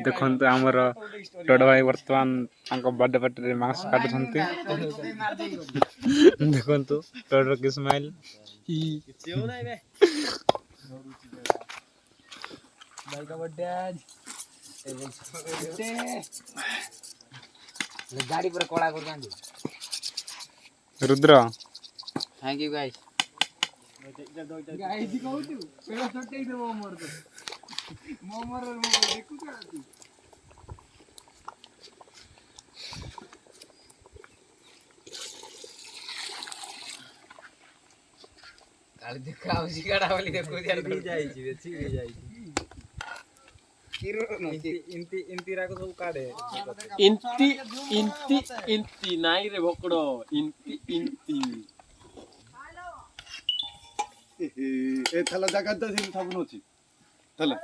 ଦେଖନ୍ତୁ ଆମର ଟଡ଼ ଭାଇ ବର୍ତ୍ତମାନ ତାଙ୍କ ବର୍ଥଡେ ପାର୍ଟିରେ ମାଂସ କାଟୁଛନ୍ତି। ଦେଖନ୍ତୁ ଟଡ଼ର କି ସ୍ମାଇଲ। गाड़ी पर कड़ा कर रुद्र थैंक यू गाइस काली देखा उसी काड़ा वाली देखो यार भी जाई छी छी भी जाई छी किरो इंती इंती राको सब काढे इंती इंती इंती नाई रे भोकड़ो इंती इंती ए थाला जागा त सब नछि थाला